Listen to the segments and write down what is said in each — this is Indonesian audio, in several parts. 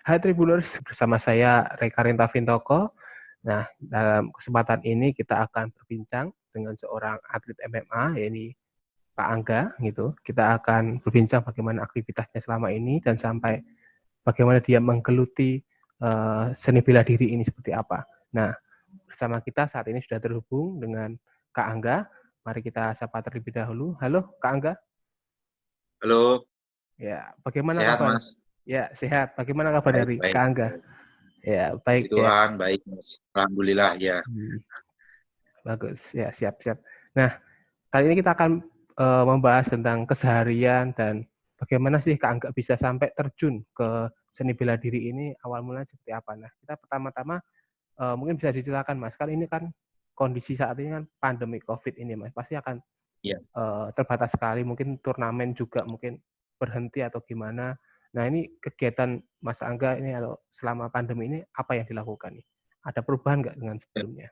Hai Tribuners, bersama saya Reka Rintavintoko. Nah, dalam kesempatan ini kita akan berbincang dengan seorang atlet MMA, yaitu Pak Angga, gitu. Kita akan berbincang bagaimana aktivitasnya selama ini dan sampai bagaimana dia menggeluti seni bela diri ini seperti apa. Nah, bersama kita saat ini sudah terhubung dengan Kak Angga. Mari kita sapa terlebih dahulu. Halo, Kak Angga. Halo, Ya, bagaimana sehat kabar? Mas? Ya, sehat. Bagaimana kabar Baik, dari baik. Kak Angga? Ya, Puji baik ya. Tuhan, baik Mas. Alhamdulillah ya. Bagus, ya siap-siap. Nah, kali ini kita akan membahas tentang keseharian dan bagaimana sih Kak Angga bisa sampai terjun ke seni bela diri ini, awal mulanya seperti apa. Nah, kita pertama-tama mungkin bisa diceritakan Mas, kan ini kan kondisi saat ini kan pandemi COVID ini Mas, pasti akan Ya, terbatas sekali, mungkin turnamen juga mungkin berhenti atau gimana. Nah, ini kegiatan Mas Angga ini atau selama pandemi ini apa yang dilakukan nih? Ada perubahan nggak dengan sebelumnya?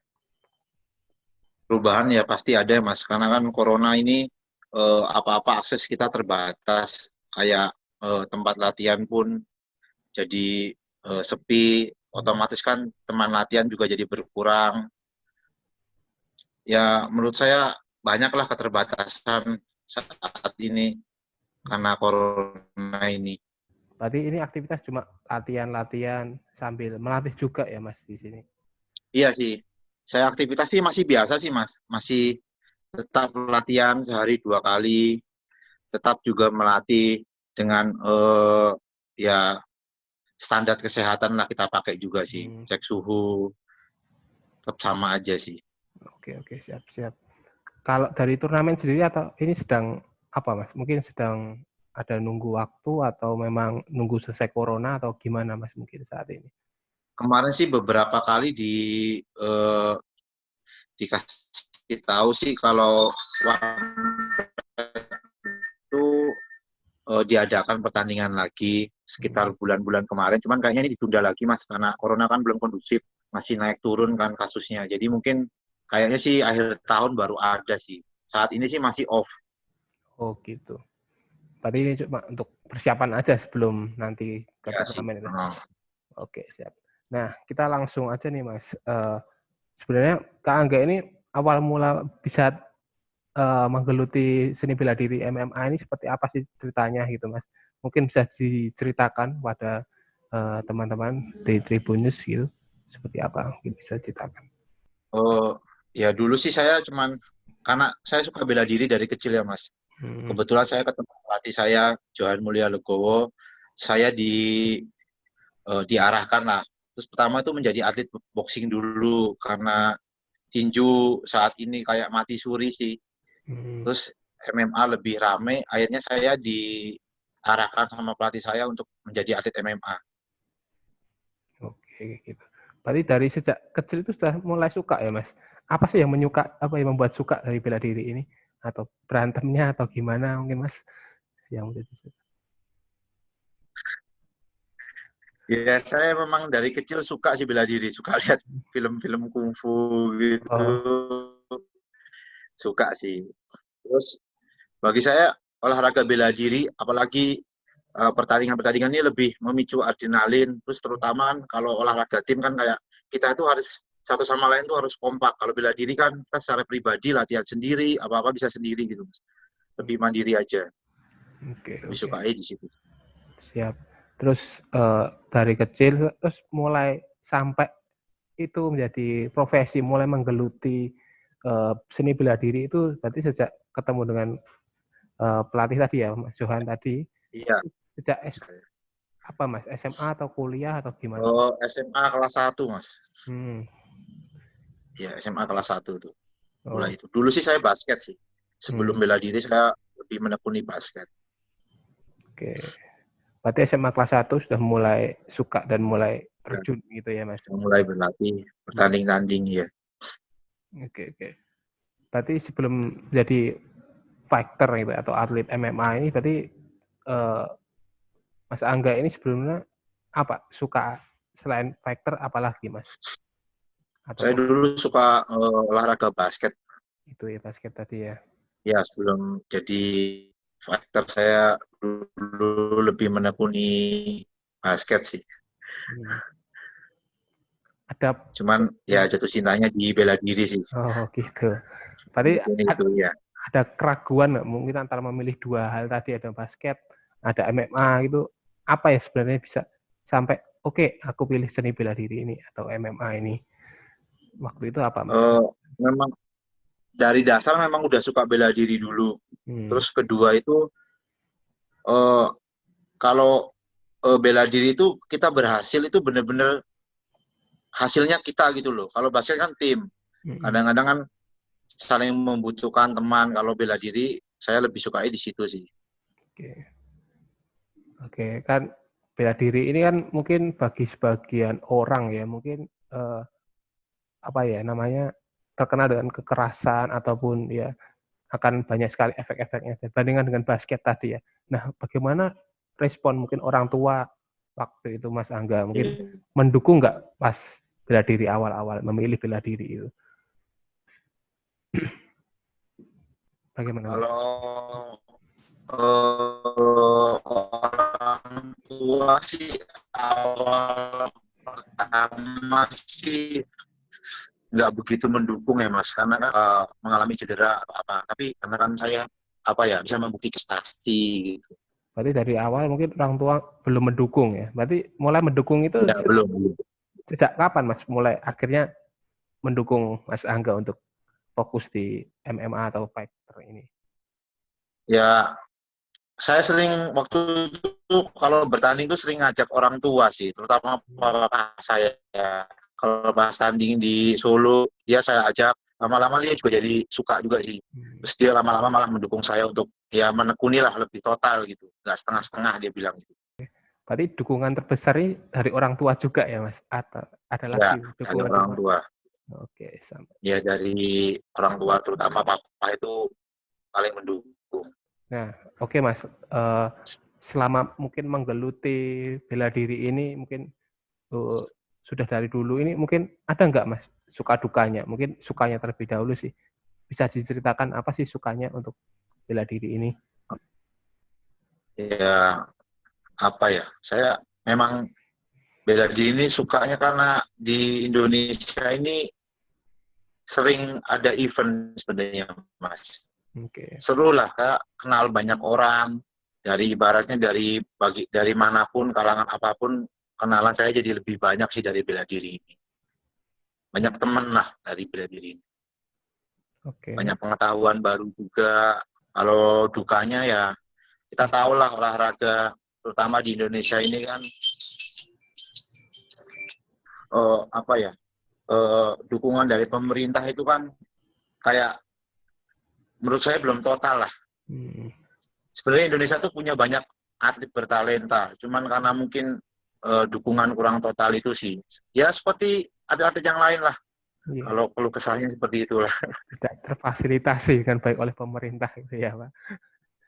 perubahan ya pasti ada ya Mas. Karena kan corona ini apa-apa akses kita terbatas. Kayak tempat latihan pun jadi sepi. Otomatis kan teman latihan juga jadi berkurang. Ya menurut saya banyaklah keterbatasan saat ini karena corona ini. Berarti ini aktivitas cuma latihan-latihan sambil melatih juga ya Mas di sini? Iya sih. Saya aktivitas sih masih biasa sih Mas. Masih tetap latihan sehari 2 kali, tetap juga melatih dengan ya standar kesehatan lah kita pakai juga sih, cek suhu, tetap sama aja sih. Oke, siap-siap. Kalau dari turnamen sendiri atau ini sedang apa Mas? Mungkin sedang ada nunggu waktu atau memang nunggu selesai corona atau gimana Mas mungkin saat ini? Kemarin sih beberapa kali eh, dikasih tahu sih kalau waktu diadakan pertandingan lagi sekitar bulan-bulan kemarin, cuman kayaknya ini ditunda lagi Mas karena corona kan belum kondusif, masih naik turun kan kasusnya. Jadi mungkin kayaknya sih akhir tahun baru ada sih. Saat ini sih masih off. Oh gitu. Berarti ini cuma untuk persiapan aja sebelum nanti ke Ya sih. turnamen itu. Oke, siap. Nah, kita langsung aja nih Mas. Sebenarnya Kak Angga ini awal mula bisa menggeluti seni bela diri MMA ini seperti apa sih ceritanya gitu Mas? Mungkin bisa diceritakan pada teman-teman di Tribunnews gitu. Seperti apa? Mungkin bisa ceritakan. Oh, ya dulu sih saya cuman karena saya suka bela diri dari kecil ya Mas. Kebetulan saya ketemu pelatih saya Johan Mulia Legowo, saya diarahkan lah. Terus pertama itu menjadi atlet boxing dulu karena tinju saat ini kayak mati suri sih. Terus MMA lebih rame, akhirnya saya diarahkan sama pelatih saya untuk menjadi atlet MMA. Oke, gitu. Berarti dari sejak kecil itu sudah mulai suka ya, Mas? Apa sih yang membuat suka dari bela diri ini? Atau berantemnya atau gimana mungkin, Mas? Yang menjadi suka. Ya saya memang dari kecil suka sih bela diri, suka lihat film-film kungfu gitu, Oh, suka sih. Terus bagi saya olahraga bela diri, apalagi pertandingan-pertandingan ini lebih memicu adrenalin. Terus terutama kan kalau olahraga tim kan kayak kita itu harus satu sama lain tuh harus kompak. Kalau bela diri kan kita secara pribadi latihan sendiri, apa-apa bisa sendiri gitu. Lebih mandiri aja. Lebih oke. suka di situ. Siap. Terus dari kecil terus mulai sampai itu menjadi profesi, mulai menggeluti seni bela diri itu berarti sejak ketemu dengan pelatih tadi ya, Mas Johan tadi. Iya. Sejak apa Mas? SMA atau kuliah atau gimana? Oh, SMA kelas 1 Mas. Hmm. Iya, SMA kelas 1 tuh. Mulai Oh, itu. Dulu sih saya basket sih. Sebelum hmm. bela diri saya lebih menekuni basket. Oke. Berarti SMA kelas 1 sudah mulai suka dan mulai Dan terjun gitu ya, Mas? mulai berlatih, Hmm. bertanding-tanding ya. Oke. Berarti sebelum jadi fighter gitu atau atlet MMA ini berarti eh, Mas Angga ini sebelumnya apa? Suka selain fighter apalagi, Mas? Atau Saya dulu suka olahraga basket. itu ya basket tadi ya. Ya, sebelum jadi fighter saya dulu lebih menekuni basket sih. Hmm. Ada Cuman ya jatuh cintanya di bela diri sih. oh gitu. Tadi Mungkin itu ya. ada keraguan nggak mungkin antara memilih dua hal tadi, ada basket, ada MMA gitu, apa ya sebenarnya bisa sampai oke, aku pilih seni bela diri ini atau MMA ini, waktu itu apa mas? Memang dari dasar memang udah suka bela diri dulu. Hmm. Terus kedua itu eh, kalau bela diri itu kita berhasil itu bener-bener hasilnya kita gitu loh. Kalau basket kan tim. Hmm. Kadang-kadang kan saling membutuhkan teman. Kalau bela diri saya lebih sukai di situ sih. Oke. Oke, kan bela diri ini kan mungkin bagi sebagian orang ya mungkin apa ya namanya terkena dengan kekerasan ataupun ya akan banyak sekali efek-efeknya dibandingkan dengan basket tadi ya. Nah, bagaimana respon mungkin orang tua waktu itu Mas Angga? Mungkin mendukung nggak pas bela diri awal-awal memilih bela diri itu? Bagaimana Mas? Kalau orang tua sih awal pertama sih nggak begitu mendukung ya Mas, karena kan mengalami cedera atau apa. Tapi karena kan saya apa ya bisa membuktikan prestasi gitu. Berarti dari awal mungkin orang tua belum mendukung ya. Berarti mulai mendukung itu Ya belum. sejak kapan Mas mulai akhirnya mendukung Mas Angga untuk fokus di MMA atau fighter ini? Ya saya sering waktu itu kalau bertanding tuh sering ngajak orang tua sih, terutama papa saya. Ya. Kalau pas tanding di Solo, dia saya ajak. Lama-lama dia juga jadi suka juga sih. Terus dia lama-lama malah mendukung saya untuk ya menekuni lah lebih total gitu. Nggak setengah-setengah dia bilang gitu. Berarti dukungan terbesar ini dari orang tua juga ya Mas? Atau ada Ya, lagi dari dukungan orang teman? tua. Oke, sama. Ya dari orang tua terutama papa itu paling mendukung. Nah, oke Mas. Selama mungkin menggeluti bela diri ini, mungkin sudah dari dulu ini, mungkin ada nggak Mas suka dukanya? Mungkin sukanya terlebih dahulu sih. Bisa diceritakan apa sih sukanya untuk bela diri ini? Ya apa ya? Saya memang bela diri ini sukanya karena di Indonesia ini sering ada event sebenarnya, Mas. Oke. Seru lah, Kak, kenal banyak orang dari ibaratnya dari manapun, kalangan apapun, kenalan saya jadi lebih banyak sih dari bela diri ini. Banyak teman lah dari bela diri ini. Oke. Banyak pengetahuan baru juga. Kalau dukanya ya kita tahu lah olahraga, terutama di Indonesia ini kan apa ya? Dukungan dari pemerintah itu kan kayak menurut saya belum total lah. Sebenarnya Indonesia tuh punya banyak atlet bertalenta, cuman karena mungkin dukungan kurang total itu sih. Ya seperti atlet-atlet yang lain lah. Iya. Kalau keluh kesahnya seperti itulah. Tidak terfasilitasi dengan baik oleh pemerintah gitu ya Pak.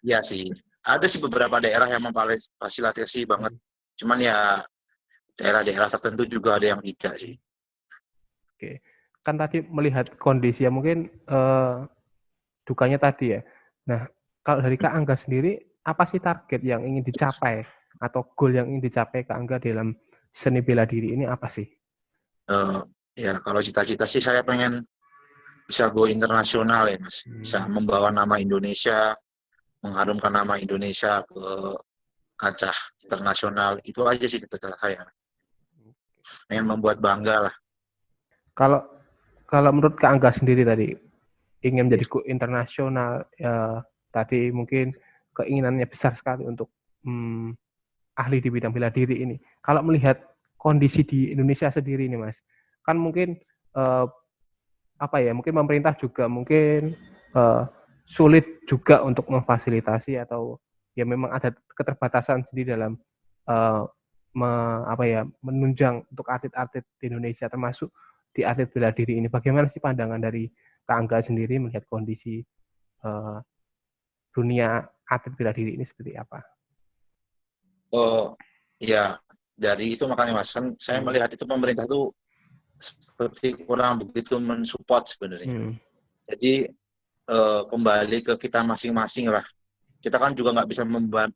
Ya sih. Ada sih beberapa daerah yang memfasilitasi banget. Cuman ya daerah-daerah tertentu juga ada yang tidak sih. Oke. Kan tadi melihat kondisi ya mungkin dukanya tadi ya. Nah, kalau dari Kak Angga sendiri, apa sih target yang ingin dicapai atau goal yang ingin dicapai Kak Angga dalam seni bela diri ini apa sih? Ya kalau cita-cita sih saya pengen bisa go internasional ya Mas. Bisa membawa nama Indonesia, mengharumkan nama Indonesia ke kancah internasional. Itu aja sih cita-cita saya. Pengen membuat bangga lah. Kalau menurut Kak Angga sendiri tadi ingin menjadi go internasional, tadi mungkin keinginannya besar sekali untuk ahli di bidang bela diri ini. Kalau melihat kondisi di Indonesia sendiri ini Mas, kan mungkin apa ya? Mungkin pemerintah juga mungkin sulit juga untuk memfasilitasi atau ya memang ada keterbatasan sendiri dalam apa ya menunjang untuk atlet-atlet di Indonesia termasuk di atlet bela diri ini. Bagaimana sih pandangan dari Kak Angga sendiri melihat kondisi dunia atlet bela diri ini seperti apa? Oh ya dari itu makanya Mas kan saya melihat itu pemerintah tuh seperti kurang begitu mensupport sebenarnya. Jadi kembali ke kita masing-masing lah. Kita kan juga nggak bisa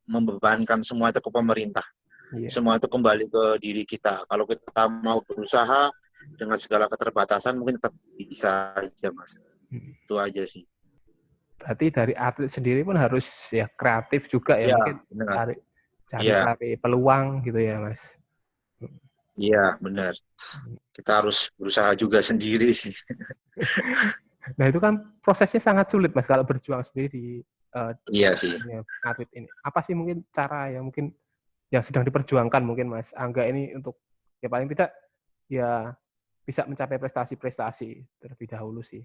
membebankan semua itu ke pemerintah. Iya. Semua itu kembali ke diri kita. Kalau kita mau berusaha dengan segala keterbatasan mungkin tetap bisa aja, Mas. Itu aja sih. Berarti dari atlet sendiri pun harus ya kreatif juga ya, Iya, mungkin benar. cari Iya, peluang gitu ya, Mas. iya, benar. Kita harus berusaha juga sendiri sih. Nah, itu kan prosesnya sangat sulit, Mas, kalau berjuang sendiri di Iya sih. dunia atlet ini. Apa sih mungkin cara yang mungkin yang sedang diperjuangkan mungkin Mas Angga ini untuk ya paling tidak ya bisa mencapai prestasi-prestasi terlebih dahulu sih.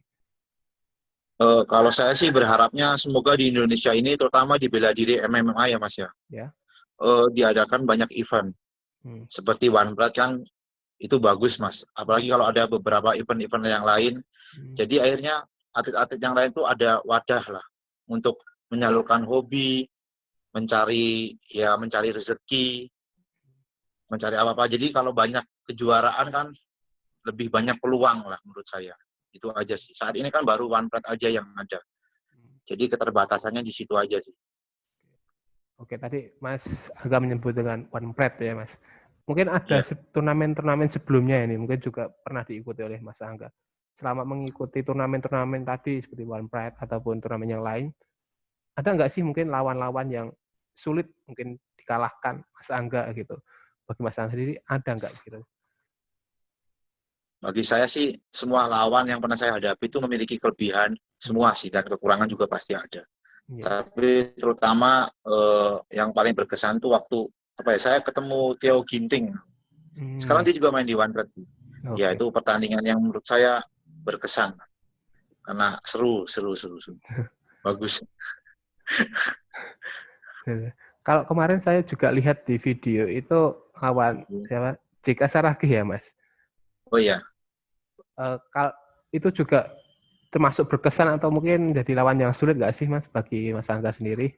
Kalau saya sih berharapnya semoga di Indonesia ini, terutama di bela diri MMA ya Mas ya, Ya. diadakan banyak event. Seperti One Pride kan itu bagus Mas. Apalagi kalau ada beberapa event-event yang lain. Jadi akhirnya atlet-atlet yang lain tuh ada wadah lah untuk menyalurkan hobi, mencari rezeki, mencari apa-apa. Jadi kalau banyak kejuaraan kan lebih banyak peluang lah menurut saya. Itu aja sih. Saat ini kan baru One Pride aja yang ada. Jadi keterbatasannya di situ aja sih. Oke, tadi Mas agak menyebut dengan One Pride ya Mas. Mungkin ada Ya. turnamen-turnamen sebelumnya ini, mungkin juga pernah diikuti oleh Mas Angga. Selama mengikuti turnamen-turnamen tadi seperti One Pride ataupun turnamen yang lain, ada nggak sih mungkin lawan-lawan yang sulit mungkin dikalahkan Mas Angga gitu? Bagi Mas Angga sendiri ada nggak gitu? Bagi saya sih semua lawan yang pernah saya hadapi itu memiliki kelebihan semua sih, dan kekurangan juga pasti ada. Yeah. Tapi terutama yang paling berkesan tuh waktu saya ketemu Theo Ginting. Sekarang dia juga main di One Pride. Okay. Ya itu pertandingan yang menurut saya berkesan karena seru. Bagus. Kalau kemarin saya juga lihat di video itu lawan siapa? Jika Saragih ya Mas. Oh iya. Kalau itu juga termasuk berkesan atau mungkin jadi lawan yang sulit nggak sih Mas bagi Mas Angga sendiri?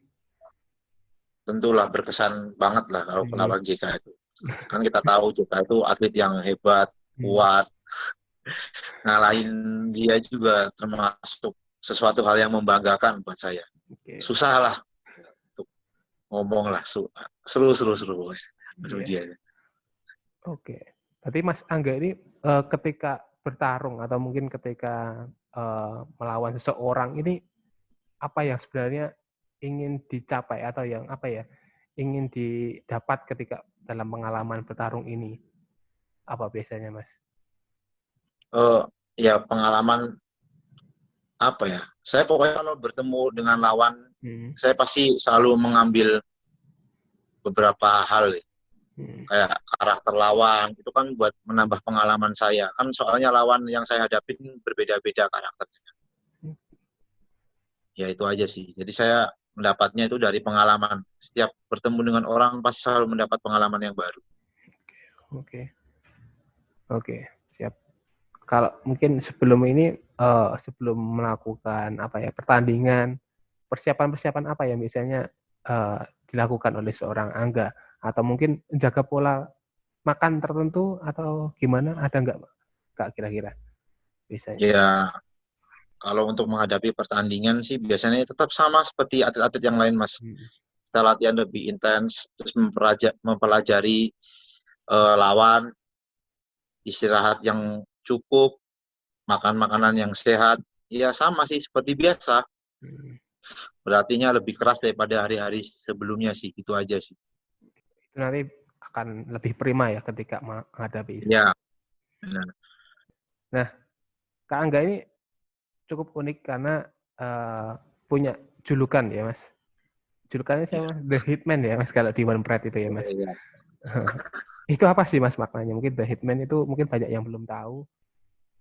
Tentulah berkesan banget lah kalau lawan JK itu. Kan kita tahu JK itu atlet yang hebat, kuat. Ngalahin dia juga termasuk sesuatu hal yang membanggakan buat saya. Okay. Susah lah untuk ngomong lah. Seru. Aduh dia. Oke. Berarti Mas Angga ini ketika bertarung atau mungkin ketika melawan seseorang ini apa yang sebenarnya ingin dicapai atau yang ingin didapat ketika dalam pengalaman bertarung ini? Apa biasanya, Mas? Ya pengalaman saya pokoknya kalau bertemu dengan lawan saya pasti selalu mengambil beberapa hal kayak karakter lawan itu kan buat menambah pengalaman saya kan, soalnya lawan yang saya hadapin berbeda-beda karakternya. Ya itu aja sih, jadi saya mendapatnya itu dari pengalaman. Setiap bertemu dengan orang pasti selalu mendapat pengalaman yang baru. Oke, siap. Kalau mungkin sebelum ini sebelum melakukan pertandingan, persiapan apa yang biasanya dilakukan oleh seorang Angga, atau mungkin jaga pola makan tertentu atau gimana, ada nggak Kak kira-kira biasanya? Ya kalau untuk menghadapi pertandingan sih biasanya tetap sama seperti atlet-atlet yang lain Mas. Kita latihan lebih intens, terus mempelajari lawan, istirahat yang cukup, makan makanan yang sehat. Ya sama sih seperti biasa. Berartinya lebih keras daripada hari-hari sebelumnya sih, itu aja sih. Itu nanti akan lebih prima ya ketika menghadapi. Ya, benar. Nah, Kak Angga ini cukup unik karena punya julukan ya Mas. Julukannya siapa? The Hitman ya Mas kalau di One Pride itu ya Mas. Ya. Itu apa sih Mas maknanya? Mungkin The Hitman itu mungkin banyak yang belum tahu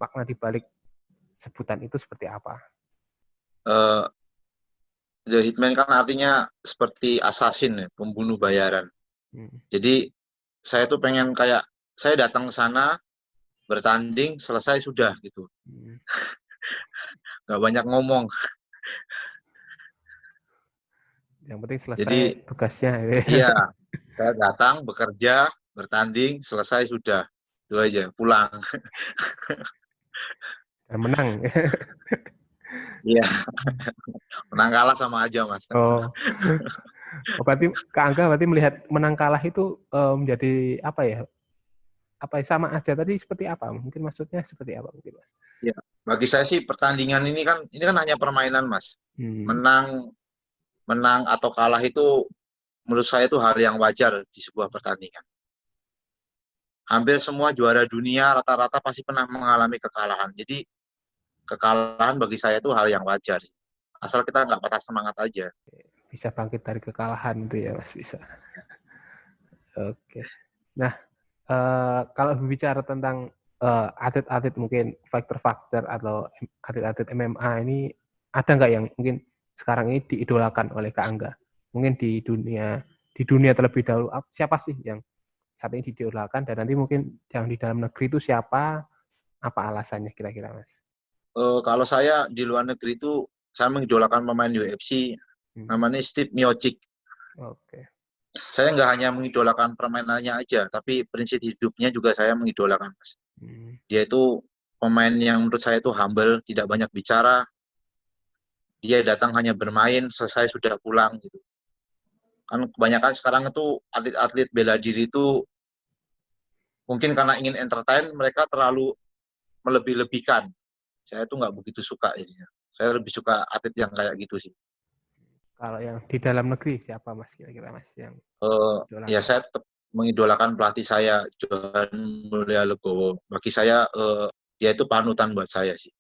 makna dibalik sebutan itu seperti apa. The Hitman kan artinya seperti assassin ya, pembunuh bayaran. Jadi saya tuh pengen kayak saya datang ke sana bertanding selesai sudah gitu. Nggak banyak ngomong. Yang penting selesai jadi, tugasnya. Iya, saya datang bekerja bertanding selesai sudah, itu aja pulang. Dan menang. Iya, menang kalah sama aja Mas. Oh, Berarti Kak Angga berarti melihat menang kalah itu menjadi apa ya? Apa sama aja tadi seperti apa? Mungkin maksudnya seperti apa mungkin Mas? Ya, bagi saya sih pertandingan ini kan hanya permainan, Mas. Hmm. Menang menang atau kalah itu menurut saya itu hal yang wajar di sebuah pertandingan. Hampir semua juara dunia rata-rata pasti pernah mengalami kekalahan. Jadi kekalahan bagi saya itu hal yang wajar. Asal kita nggak patah semangat aja. Bisa bangkit dari kekalahan itu ya Mas, bisa. Oke. Nah, kalau berbicara tentang atlet-atlet mungkin fighter-fighter atau atlet-atlet MMA ini ada nggak yang mungkin sekarang ini diidolakan oleh Kak Angga? Mungkin di dunia terlebih dahulu siapa sih yang saat ini diidolakan dan nanti mungkin yang di dalam negeri itu siapa? Apa alasannya kira-kira Mas? Kalau saya di luar negeri itu saya mengidolakan pemain UFC namanya Steve Miocic. Oke. Saya nggak hanya mengidolakan permainannya aja, tapi prinsip hidupnya juga saya mengidolakan, Mas. Dia itu pemain yang menurut saya itu humble, tidak banyak bicara. Dia datang hanya bermain, selesai sudah pulang gitu. Kan kebanyakan sekarang itu atlet-atlet bela diri itu mungkin karena ingin entertain, mereka terlalu melebih-lebihkan. Saya tuh nggak begitu suka jadinya. Saya lebih suka atlet yang kayak gitu sih. Kalau yang di dalam negeri siapa Mas kira-kira Mas yang Ya idolakan? saya tetap mengidolakan pelatih saya, Johan Mulia Legowo. Bagi saya dia itu panutan buat saya sih.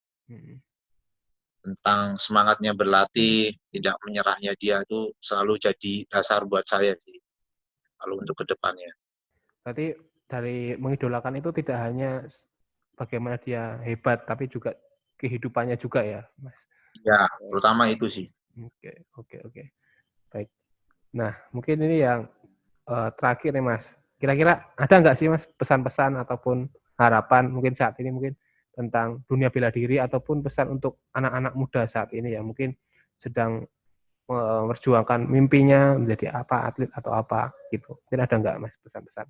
Tentang semangatnya berlatih, tidak menyerahnya dia itu selalu jadi dasar buat saya sih. Lalu untuk kedepannya. Berarti dari mengidolakan itu tidak hanya bagaimana dia hebat, tapi juga kehidupannya juga ya, Mas? Ya, terutama itu sih. Oke. Baik. Nah, mungkin ini yang terakhir nih, Mas. Kira-kira ada nggak sih, Mas, pesan-pesan ataupun harapan mungkin saat ini mungkin tentang dunia bela diri ataupun pesan untuk anak-anak muda saat ini ya, mungkin sedang memperjuangkan mimpinya menjadi apa, atlet atau apa gitu. Mungkin ada nggak, Mas, pesan-pesan?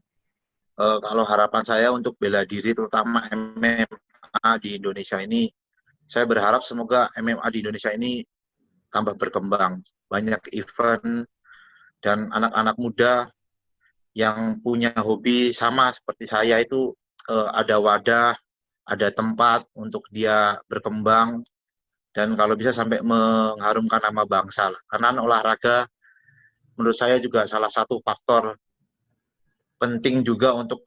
Kalau harapan saya untuk bela diri terutama MMA di Indonesia ini, saya berharap semoga MMA di Indonesia ini tambah berkembang. Banyak event dan anak-anak muda yang punya hobi sama seperti saya itu ada wadah, ada tempat untuk dia berkembang dan kalau bisa sampai mengharumkan nama bangsa. Karena olahraga menurut saya juga salah satu faktor penting juga untuk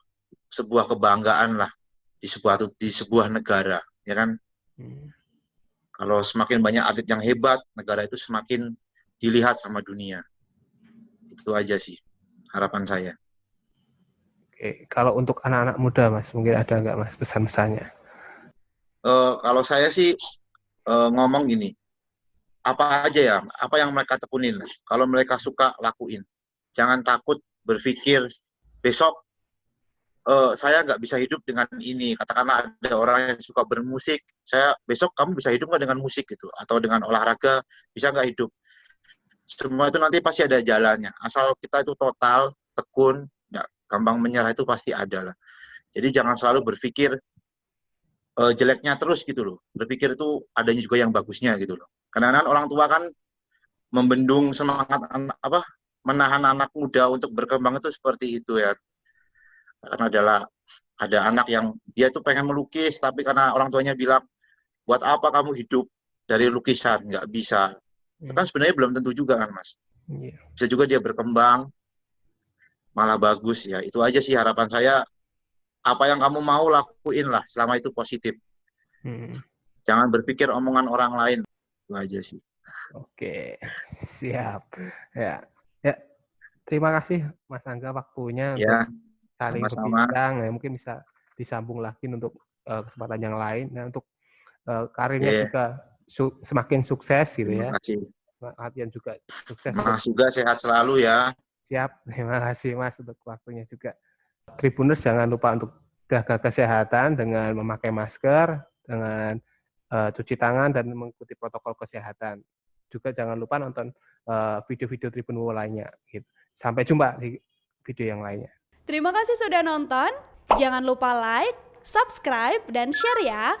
sebuah kebanggaan lah di sebuah negara, ya kan? Kalau semakin banyak atlet yang hebat, negara itu semakin dilihat sama dunia. Itu aja sih harapan saya. Oke, kalau untuk anak-anak muda, Mas, mungkin ada nggak, Mas, pesan-pesannya? Kalau saya sih ngomong gini, apa aja ya, apa yang mereka tekunin. Kalau mereka suka, lakuin. Jangan takut berpikir, besok saya nggak bisa hidup dengan ini. Katakanlah ada orang yang suka bermusik, besok kamu bisa hidup nggak dengan musik gitu, atau dengan olahraga bisa nggak hidup. Semua itu nanti pasti ada jalannya. Asal kita itu total, tekun, nggak gampang menyerah itu pasti ada lah. Jadi jangan selalu berpikir jeleknya terus gitu loh. Berpikir itu adanya juga yang bagusnya gitu loh. Karena orang tua kan membendung semangat menahan anak muda untuk berkembang itu seperti itu ya. Karena ada anak yang dia tuh pengen melukis tapi karena orang tuanya bilang buat apa kamu hidup dari lukisan, nggak bisa. Itu kan sebenarnya belum tentu juga kan Mas. Bisa juga dia berkembang malah bagus ya. Itu aja sih harapan saya. Apa yang kamu mau lakuin lah selama itu positif. Jangan berpikir omongan orang lain. Itu aja sih. Oke, siap. Ya. Terima kasih Mas Angga waktunya untuk Ya, saling sama-sama. berbincang. Ya, mungkin bisa disambung lagi untuk kesempatan yang lain. Nah, untuk karirnya juga semakin sukses gitu Terima ya. kasih. Latihan juga sukses. Mas juga sehat selalu ya. Siap. Terima kasih Mas untuk waktunya juga. Tribuners jangan lupa untuk jaga kesehatan dengan memakai masker, dengan cuci tangan dan mengikuti protokol kesehatan. Juga jangan lupa nonton video-video Tribun Wo lainnya. Gitu. Sampai jumpa di video yang lainnya. Terima kasih sudah nonton. Jangan lupa like, subscribe, dan share ya.